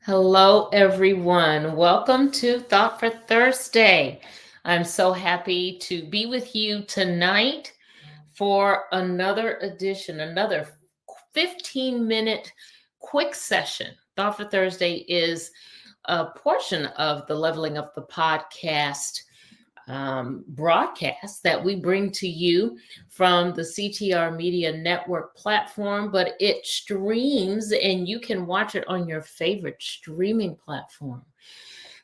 Hello, everyone. Welcome to Thought for Thursday. I'm so happy to be with you tonight for another edition, another 15-minute quick session. Thought for Thursday is a portion of the Leveling Up the Podcast broadcast that we bring to you from the CTR Media Network platform, but it streams and you can watch it on your favorite streaming platform.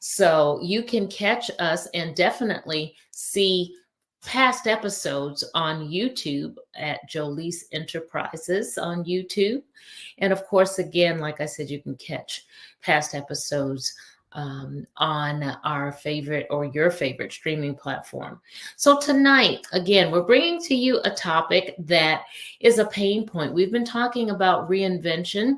So you can catch us and definitely see past episodes on YouTube at Jolie's Enterprises on YouTube. And of course, again, like I said, you can catch past episodes on our favorite or your favorite streaming platform. So tonight, again, we're bringing to you a topic that is a pain point. We've been talking about reinvention.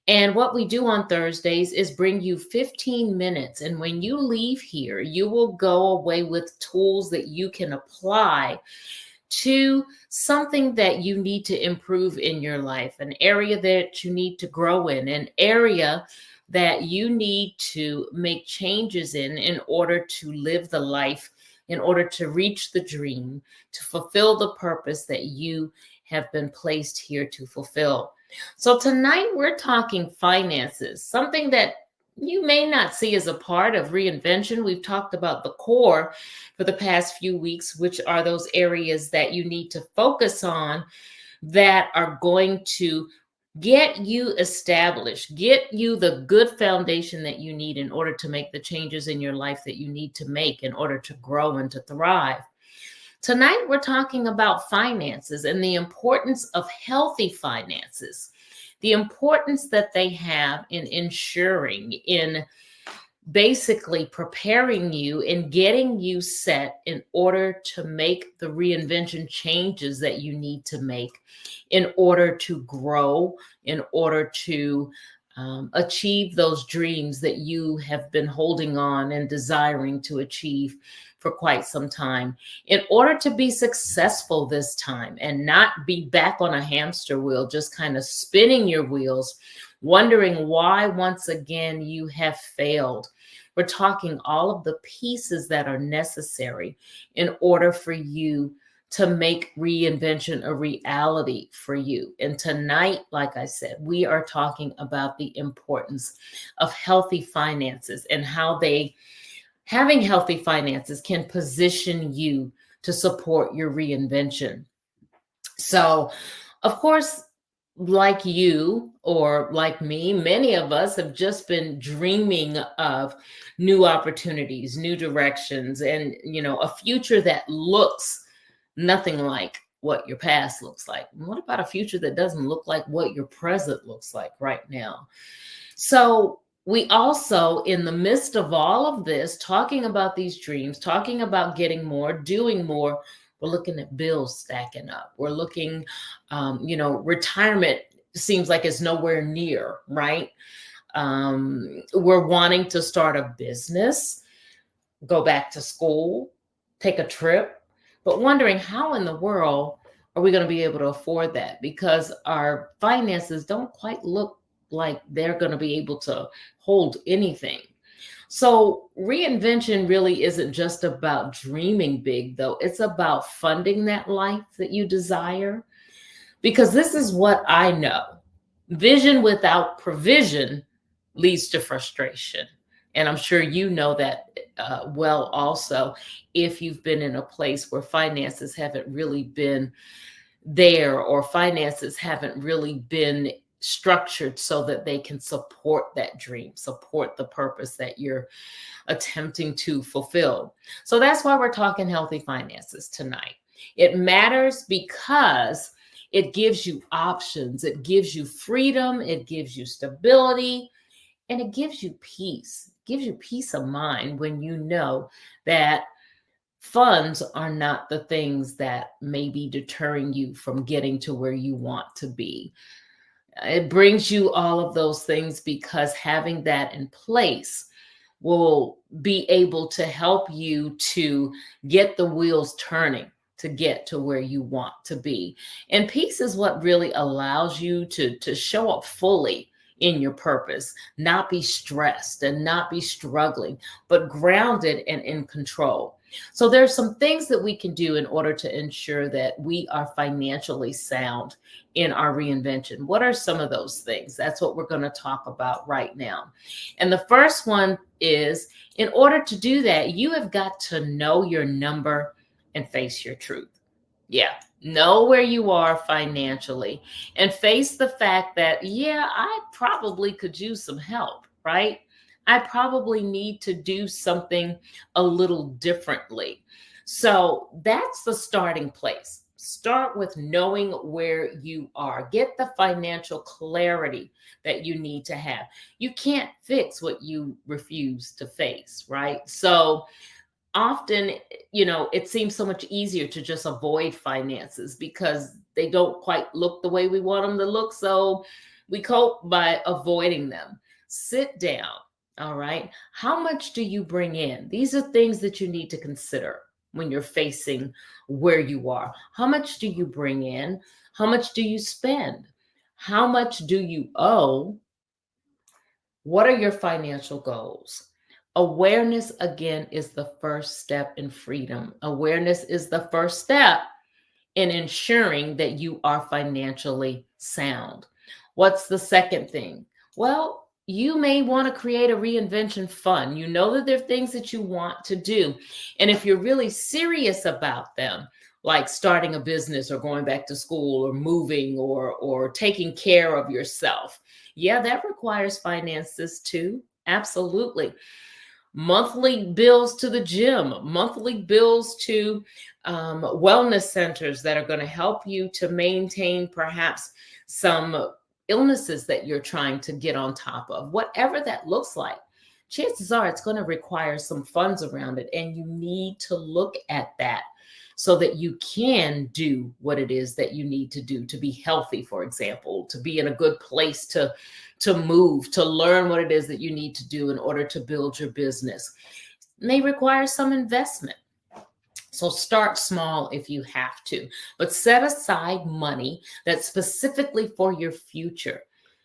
And what we do on Thursdays is bring you 15 minutes. And when you leave here, you will go away with tools that you can apply to something that you need to improve in your life, an area that you need to grow in, an area that you need to make changes in order to live the life, in order to reach the dream, to fulfill the purpose that you have been placed here to fulfill. So tonight we're talking finances, something that you may not see as a part of reinvention. We've talked about the core for the past few weeks, which are those areas that you need to focus on that are going to get you established, get you the good foundation that you need in order to make the changes in your life that you need to make in order to grow and to thrive. Tonight, we're talking about finances and the importance of healthy finances, the importance that they have in ensuring, in basically preparing you and getting you set in order to make the reinvention changes that you need to make in order to grow, in order to achieve those dreams that you have been holding on and desiring to achieve for quite some time, in order to be successful this time and not be back on a hamster wheel, just kind of spinning your wheels, wondering why once again you have failed. We're talking all of the pieces that are necessary in order for you to make reinvention a reality for you. And tonight, like I said, we are talking about the importance of healthy finances and how having healthy finances can position you to support your reinvention. So, of course, like you or like me, many of us have just been dreaming of new opportunities, new directions, and a future that looks nothing like what your past looks like. What about a future that doesn't look like what your present looks like right now? So we also, in the midst of all of this, talking about these dreams, talking about getting more, doing more, we're looking at bills stacking up. We're looking, retirement seems like it's nowhere near, right? We're wanting to start a business, go back to school, take a trip, but wondering how in the world are we going to be able to afford that, because our finances don't quite look like they're going to be able to hold anything. So reinvention really isn't just about dreaming big, though. It's about funding that life that you desire. Because this is what I know. Vision without provision leads to frustration. And I'm sure you know that well also, if you've been in a place where finances haven't really been there, or finances haven't really been structured so that they can support that dream, support the purpose that you're attempting to fulfill. So that's why we're talking healthy finances tonight. It matters because it gives you options, it gives you freedom, it gives you stability, and it gives you peace. It gives you peace of mind when you know that funds are not the things that may be deterring you from getting to where you want to be. It brings you all of those things because having that in place will be able to help you to get the wheels turning, to get to where you want to be. And peace is what really allows you to show up fully in your purpose, not be stressed and not be struggling, but grounded and in control. So there's some things that we can do in order to ensure that we are financially sound in our reinvention. What are some of those things? That's what we're going to talk about right now. And the first one is, in order to do that, you have got to know your number and face your truth. Yeah, know where you are financially and face the fact that, yeah, I probably could use some help, right? I probably need to do something a little differently. So that's the starting place. Start with knowing where you are. Get the financial clarity that you need to have. You can't fix what you refuse to face, right? So often, it seems so much easier to just avoid finances because they don't quite look the way we want them to look. So we cope by avoiding them. Sit down. All right. How much do you bring in? These are things that you need to consider when you're facing where you are. How much do you bring in? How much do you spend? How much do you owe? What are your financial goals? Awareness, again, is the first step in freedom. Awareness is the first step in ensuring that you are financially sound. What's the second thing? Well, you may want to create a reinvention fund. You know that there are things that you want to do. And if you're really serious about them, like starting a business or going back to school or moving or taking care of yourself, yeah, that requires finances too. Absolutely. Monthly bills to the gym, monthly bills to wellness centers that are going to help you to maintain perhaps some illnesses that you're trying to get on top of. Whatever that looks like, chances are it's going to require some funds around it. And you need to look at that so that you can do what it is that you need to do to be healthy, for example, to be in a good place to move, to learn what it is that you need to do in order to build your business. It may require some investment. So start small if you have to, but set aside money that's specifically for your future.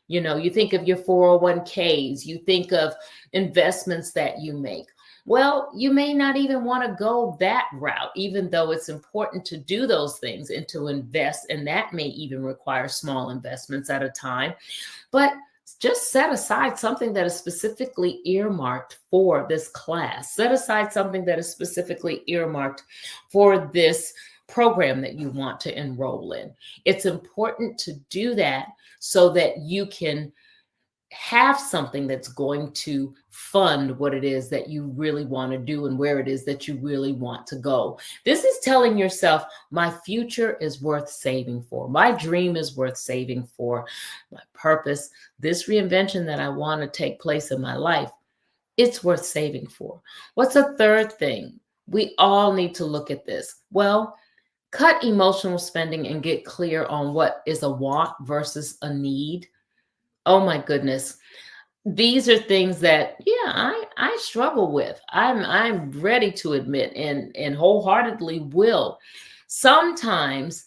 You think of your 401ks, you think of investments that you make. Well, you may not even want to go that route, even though it's important to do those things and to invest. And that may even require small investments at a time. But just set aside something that is specifically earmarked for this class. Set aside something that is specifically earmarked for this program that you want to enroll in. It's important to do that so that you can have something that's going to fund what it is that you really want to do and where it is that you really want to go. This is telling yourself, my future is worth saving for. My dream is worth saving for. My purpose, this reinvention that I want to take place in my life, it's worth saving for. What's a third thing? We all need to look at this. Well, cut emotional spending and get clear on what is a want versus a need. Oh my goodness. These are things that, yeah, I struggle with. I'm ready to admit and wholeheartedly will. Sometimes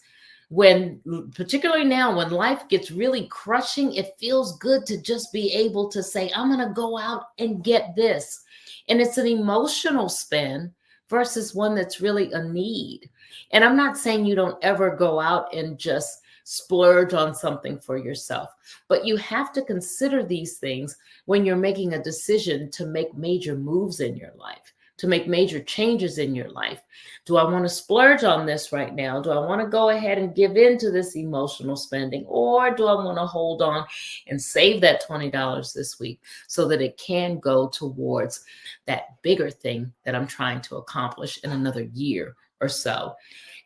particularly now when life gets really crushing, it feels good to just be able to say, I'm going to go out and get this. And it's an emotional spend versus one that's really a need. And I'm not saying you don't ever go out and just splurge on something for yourself, but you have to consider these things when you're making a decision to make major moves in your life, to make major changes in your life. Do I want to splurge on this right now? Do I want to go ahead and give in to this emotional spending? Or do I want to hold on and save that $20 this week so that it can go towards that bigger thing that I'm trying to accomplish in another year or so?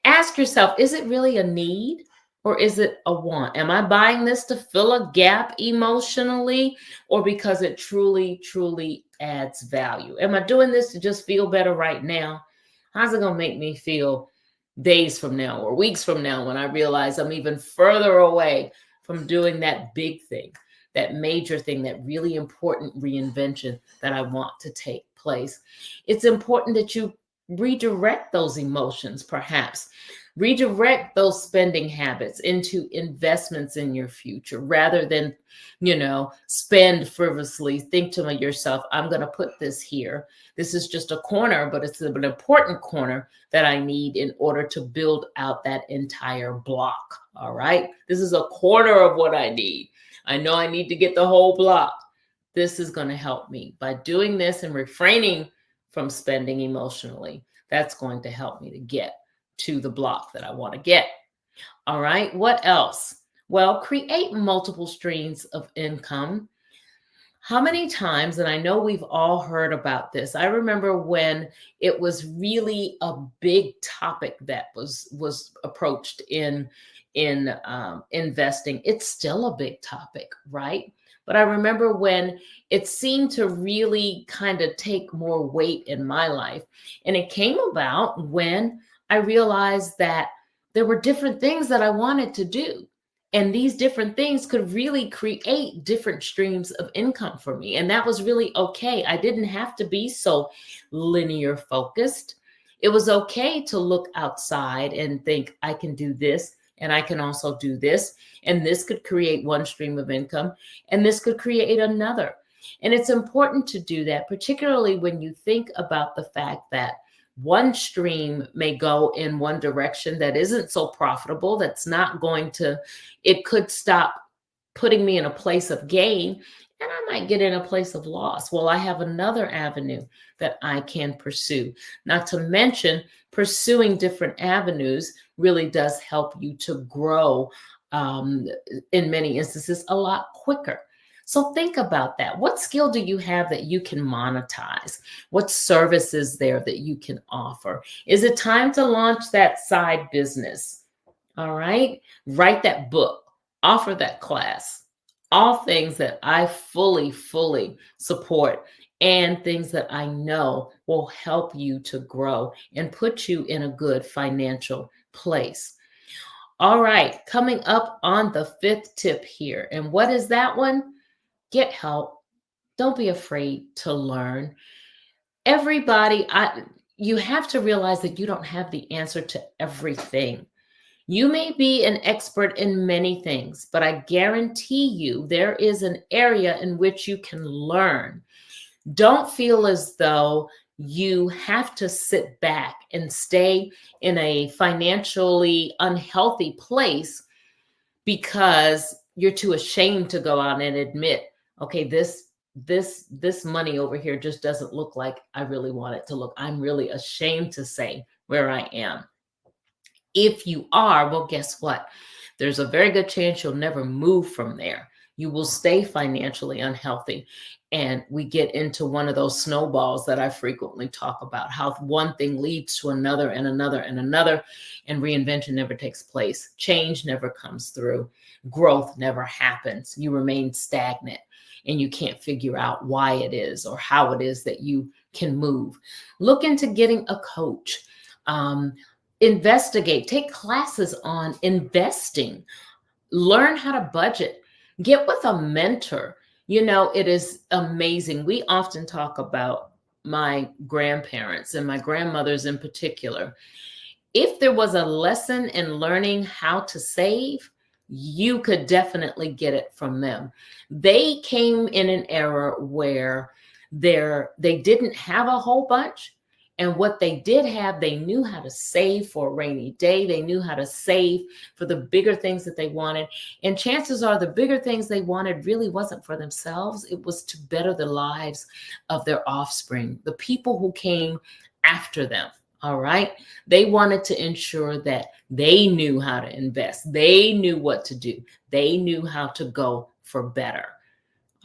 Ask yourself, is it really a need? Or is it a want? Am I buying this to fill a gap emotionally or because it truly, truly adds value? Am I doing this to just feel better right now? How's it going to make me feel days from now or weeks from now when I realize I'm even further away from doing that big thing, that major thing, that really important reinvention that I want to take place? It's important that you redirect those emotions, perhaps. Redirect those spending habits into investments in your future rather than, spend frivolously. Think to yourself, I'm going to put this here. This is just a corner, but it's an important corner that I need in order to build out that entire block. All right. This is a quarter of what I need. I know I need to get the whole block. This is going to help me by doing this and refraining from spending emotionally. That's going to help me to get to the block that I want to get. All right. What else? Well, create multiple streams of income. How many times, and I know we've all heard about this. I remember when it was really a big topic that was approached in investing. It's still a big topic, right? But I remember when it seemed to really kind of take more weight in my life. And it came about when I realized that there were different things that I wanted to do. And these different things could really create different streams of income for me. And that was really okay. I didn't have to be so linear focused. It was okay to look outside and think, I can do this and I can also do this. And this could create one stream of income and this could create another. And it's important to do that, particularly when you think about the fact that one stream may go in one direction that isn't so profitable, that's not going to, it could stop putting me in a place of gain, and I might get in a place of loss. Well, I have another avenue that I can pursue. Not to mention, pursuing different avenues really does help you to grow, in many instances, a lot quicker. So think about that. What skill do you have that you can monetize? What service is there that you can offer? Is it time to launch that side business? All right. Write that book, offer that class, all things that I fully support and things that I know will help you to grow and put you in a good financial place. All right. Coming up on the fifth tip here. And what is that one? Get help. Don't be afraid to learn. Everybody, you have to realize that you don't have the answer to everything. You may be an expert in many things, but I guarantee you there is an area in which you can learn. Don't feel as though you have to sit back and stay in a financially unhealthy place because you're too ashamed to go out and admit, okay, this money over here just doesn't look like I really want it to look. I'm really ashamed to say where I am. If you are, well, guess what? There's a very good chance you'll never move from there. You will stay financially unhealthy. And we get into one of those snowballs that I frequently talk about, how one thing leads to another and another and another, and reinvention never takes place. Change never comes through. Growth never happens. You remain stagnant and you can't figure out why it is or how it is that you can move. Look into getting a coach. Investigate, take classes on investing, learn how to budget, get with a mentor. It is amazing. We often talk about my grandparents and my grandmothers in particular. If there was a lesson in learning how to save, you could definitely get it from them. They came in an era where they didn't have a whole bunch. And what they did have, they knew how to save for a rainy day. They knew how to save for the bigger things that they wanted. And chances are the bigger things they wanted really wasn't for themselves. It was to better the lives of their offspring, the people who came after them. All right. They wanted to ensure that they knew how to invest. They knew what to do. They knew how to go for better.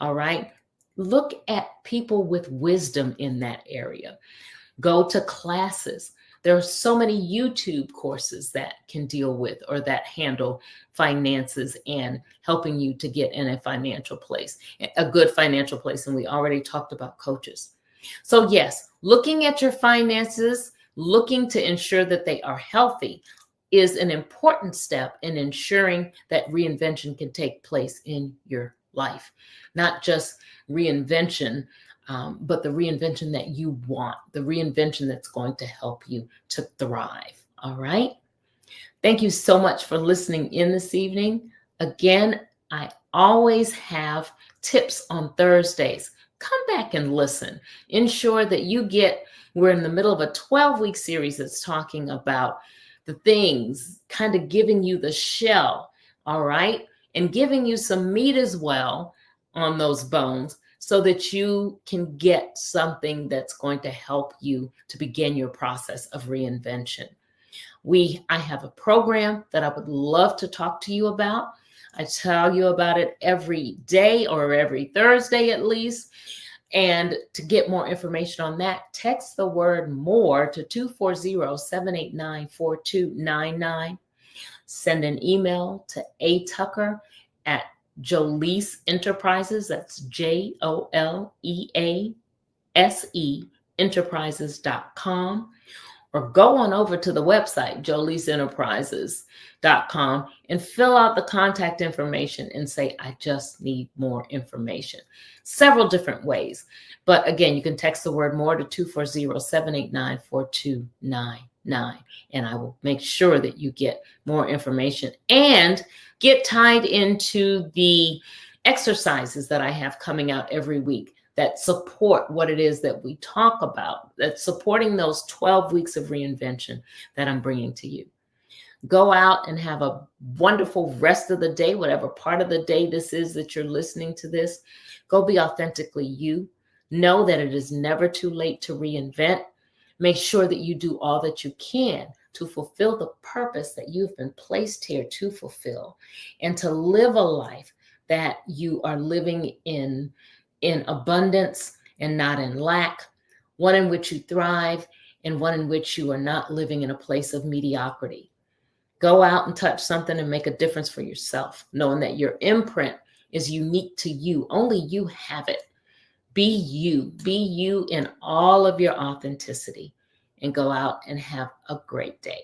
All right. Look at people with wisdom in that area. Go to classes. There are so many YouTube courses that can deal with or that handle finances and helping you to get in a financial place, a good financial place. And we already talked about coaches. So yes, looking at your finances, looking to ensure that they are healthy is an important step in ensuring that reinvention can take place in your life. Not just reinvention, but the reinvention that you want, the reinvention that's going to help you to thrive. All right. Thank you so much for listening in this evening. Again, I always have tips on Thursdays. Come back and listen. Ensure that we're in the middle of a 12-week series that's talking about the things, kind of giving you the shell, all right? And giving you some meat as well on those bones so that you can get something that's going to help you to begin your process of reinvention. I have a program that I would love to talk to you about. I tell you about it every day or every Thursday at least. And to get more information on that, text the word MORE to 240-789-4299. Send an email to atucker@Jolese Enterprises. That's JOLEASE Enterprises.com. Or go on over to the website, joleseenterprises.com, and fill out the contact information and say, I just need more information. Several different ways. But again, you can text the word MORE to 240-789-4299. And I will make sure that you get more information and get tied into the exercises that I have coming out every week that support what it is that we talk about, that's supporting those 12 weeks of reinvention that I'm bringing to you. Go out and have a wonderful rest of the day, whatever part of the day this is that you're listening to this. Go be authentically you. Know that it is never too late to reinvent. Make sure that you do all that you can to fulfill the purpose that you've been placed here to fulfill, and to live a life that you are living in abundance and not in lack, one in which you thrive and one in which you are not living in a place of mediocrity. Go out and touch something and make a difference for yourself, knowing that your imprint is unique to you. Only you have it. Be you in all of your authenticity, and go out and have a great day.